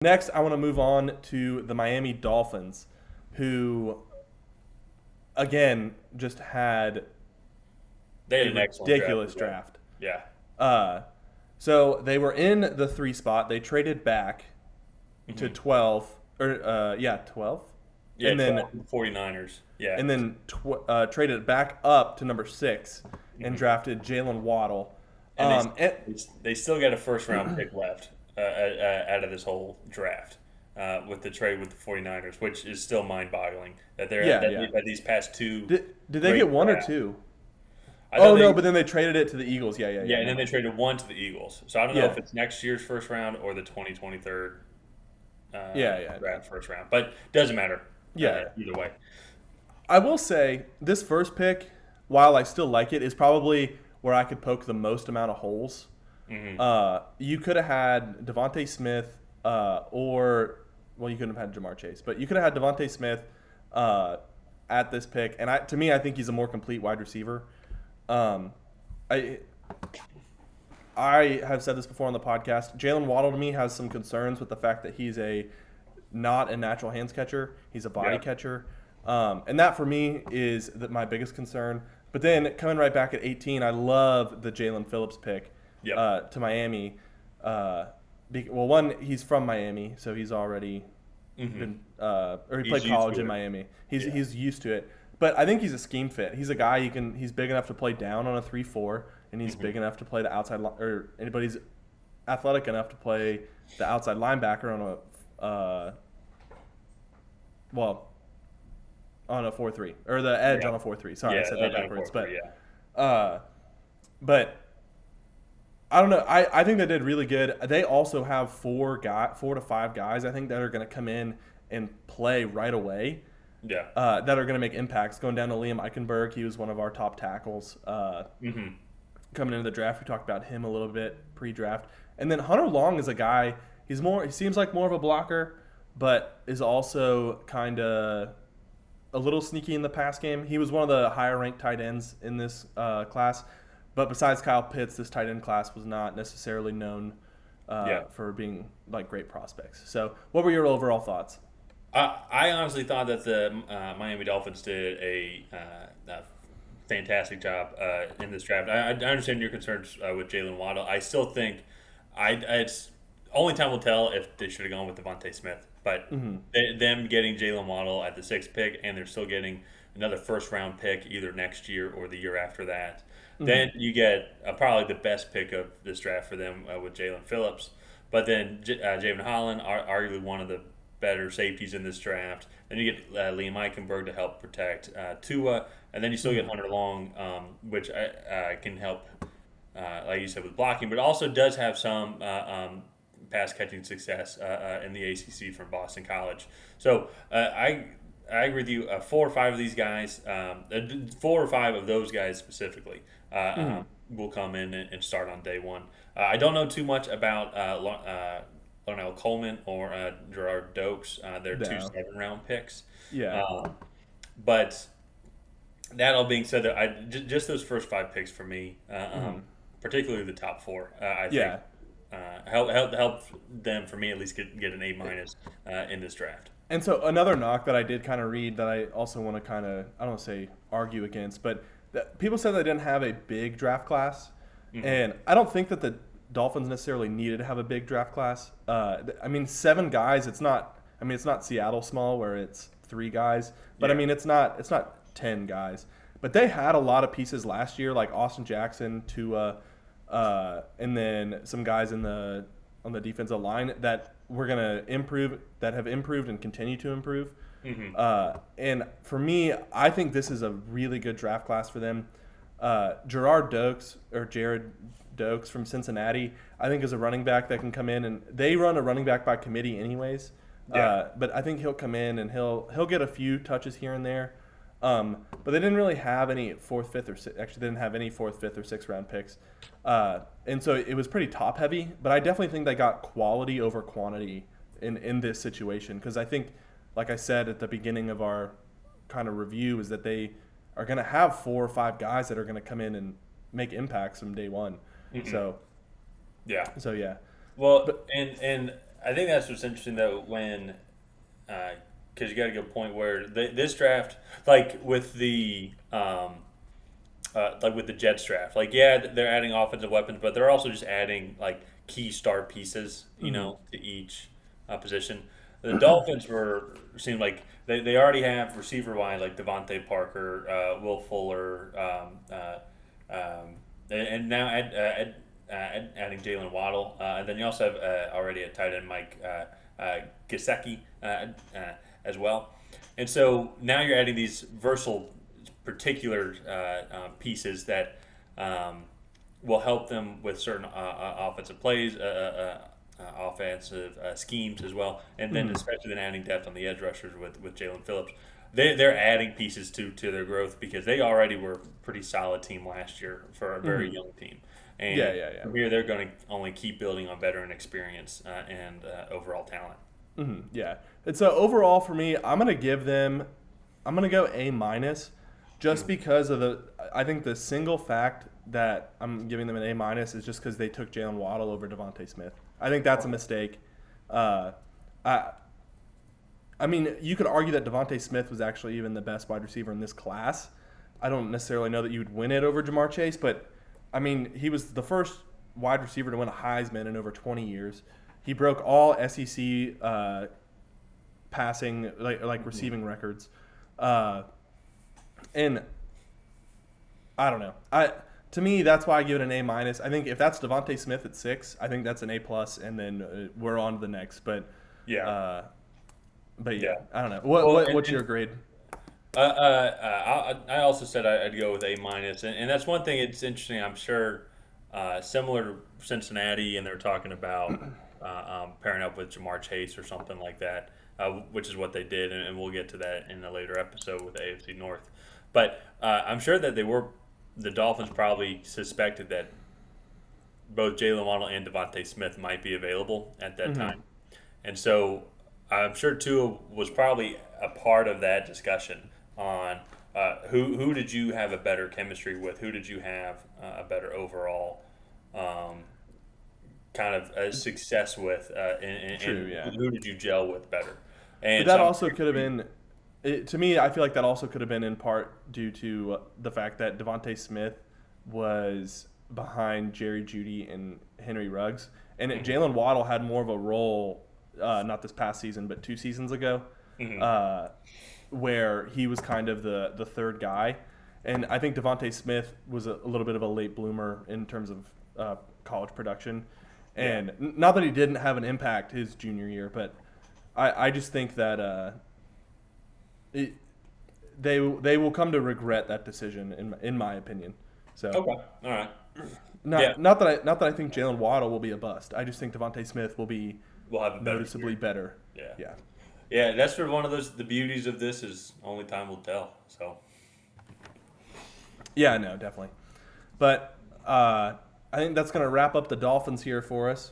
Next, I want to move on to the Miami Dolphins, who, again, just had They had a an excellent draft ridiculous as well. draft. Yeah. Uh, so they were in the 3 spot. They traded back to hmm 12, 12, Yeah, and then 12 49ers. Yeah. traded back up to number 6 and hmm drafted Jalen Waddle. And they, And they still got a first round pick left out of this whole draft with the trade with the 49ers, which is still mind boggling that yeah, that yeah. they've had these past two Did they get great one or drafts. two? I know Oh no, they, but then they traded it to the Eagles. Yeah, yeah, yeah, yeah. and Never then they mind. traded one to the Eagles. So I don't know Yeah, if it's next year's first round or the 2023 yeah, yeah, draft first round, but doesn't matter yeah. either way. I will say this first pick, while I still like it, is probably where I could poke the most amount of holes. hmm You could have had Devontae Smith, or well, you couldn't have had Jamar Chase, but you could have had Devontae Smith uh, at this pick, and to me, I think he's a more complete wide receiver. Um, I I have said this before on the podcast. Jalen Waddle to me has some concerns with the fact that he's not a natural hands catcher. He's a body Yeah. catcher, and that for me is my biggest concern. But then coming right back at 18, I love the Jalen Phillips pick Yep. to Miami. Well, one, he's from Miami, so he's already hmm been or he He's played used college to in it. Miami. Yeah. He's used to it. But I think he's a scheme fit. He's a guy he's big enough to play down on a 3-4, and he's hmm big enough to play the outside or anybody's athletic enough to play the outside linebacker on well on a 4-3 or the edge Yeah. on a 4-3. Sorry, I Yeah. said that Edge on a backwards. 4-3. But Yeah. uh, but I don't know. I think they did really good. They also have 4 to 5 guys I think that are going to come in and play right away. Yeah. That are going to make impacts. Going down to Liam Eichenberg, he was one of our top tackles hmm coming into the draft. We talked about him a little bit pre-draft, and then Hunter Long is a guy. He seems like more of a blocker, but is also kind of a little sneaky in the pass game. He was one of the higher ranked tight ends in this class, but besides Kyle Pitts, this tight end class was not necessarily known Yeah. for being like great prospects. So, what were your overall thoughts? I honestly thought that the Miami Dolphins did a fantastic job in this draft. I understand your concerns with Jalen Waddle. I still think it's only time will tell if they should have gone with Devontae Smith. But them getting Jalen Waddle at the 6th pick, and they're still getting another first round pick either next year or the year after that. Then you get probably the best pick of this draft for them with Jalen Phillips. But then Javen Holland, arguably one of the better safeties in this draft. Then you get Liam Eichenberg to help protect Tua, and then you still get Hunter Long, which can help, like you said, with blocking, but also does have some pass catching success in the ACC from Boston College. So I agree with you. 4 or 5 of these guys, 4 or 5 of those guys specifically, will come in and start on day one. I don't know too much about Larnell Coleman or Gerard Dokes. They're two No. 7th-round picks. Yeah. But that all being said, just those first 5 picks for me, particularly the top 4, I think Yeah. help them for me at least get an A- in this draft. And so another knock that I did kind of read that I also want to kind of I don't want to say argue against, but people said they didn't have a big draft class, and I don't think that the Dolphins necessarily needed to have a big draft class. I mean, 7 guys. It's not. I mean, it's not Seattle small where it's 3 guys, but I Yeah. mean, it's not 10 guys. But they had a lot of pieces last year, like Austin Jackson, Tua, and then some guys on the defensive line that we're gonna improve, that have improved and continue to improve. And for me, I think this is a really good draft class for them. Jared Dokes from Cincinnati, I think is a running back that can come in, and they run a running back by committee anyways. Yeah. But I think he'll come in and he'll get a few touches here and there. But they didn't really have any actually didn't have any 4th, 5th, or 6th round picks. And so it was pretty top heavy, but I definitely think they got quality over quantity in this situation. Because I think, like I said at the beginning of our kind of review, is that they are going to have 4 or 5 guys that are going to come in and make impacts from day one. Mhm. So, Yeah. so yeah. Well, But and I think that's what's interesting though when because you got to get a point where this draft, like with the Jets draft, like yeah, they're adding offensive weapons, but they're also just adding like key star pieces, Hmm. to each position. The Dolphins seemed like they already have receiver wise like Devontae Parker, Will Fuller, and now adding Jalen Waddle, and then you also have already a tight end Mike Gesicki as well. And so now you're adding these versatile particular pieces that will help them with certain offensive plays, offensive schemes as well, and then Hmm. especially then adding depth on the edge rushers with Jalen Phillips. They're adding pieces to their growth because they already were a pretty solid team last year for a very Hmm. young team. Yeah, And yeah, yeah. from here, they're going to only keep building on veteran experience and overall talent. Hmm. Yeah. And so overall for me, I'm gonna go A minus, just Mhm. because of I think the single fact that I'm giving them an A minus is just because they took Jalen Waddle over Devontae Smith. I think that's a mistake. Uh, I I mean, you could argue that Devontae Smith was actually even the best wide receiver in this class. I don't necessarily know that you would win it over Jamar Chase, but I mean, he was the first wide receiver to win a Heisman in over 20 years. He broke all SEC passing, like Mhm. receiving records, uh, and I don't know. I To me, that's why I give it an A minus. I think if that's Devontae Smith at 6, I think that's an A plus, and then we're on to the next. Yeah, Uh, but yeah. yeah, I don't know. Well, What's your grade? I also said I'd go with A minus, and that's one thing. It's interesting. I'm sure similar to Cincinnati, and they're talking about pairing up with Jamar Chase or something like that, which is what they did, and we'll get to that in a later episode with the AFC North. But I'm sure that the Dolphins probably suspected that both Jalen Waddle and Devontae Smith might be available at that Hmm. time. And so I'm sure Tua was probably a part of that discussion on who did you have a better chemistry with, who did you have a better overall um, kind of success with, True, and yeah. who did you gel with better. But And that so I'm also could have curious. been, to me, I feel like that also could have been in part due to the fact that Devontae Smith was behind Jerry Judy and Henry Ruggs. And Mhm, Jalen Waddle had more of a role, not this past season, but 2 seasons ago, mhm, uh, where he was kind of the third guy. And I think Devontae Smith was a little bit of a late bloomer in terms of college production. yeah. And not that he didn't have an impact his junior year, but I just think that it, they will come to regret that decision in my opinion. So Okay. All right. Yeah. not that I think Jalen Waddle will be a bust. I just think Devontae Smith will be We'll have a better noticeably year. better. Yeah. Yeah. Yeah. That's for one of those. The beauties of this is only time will tell. So. Yeah, no, definitely. But I think that's going to wrap up the Dolphins here for us.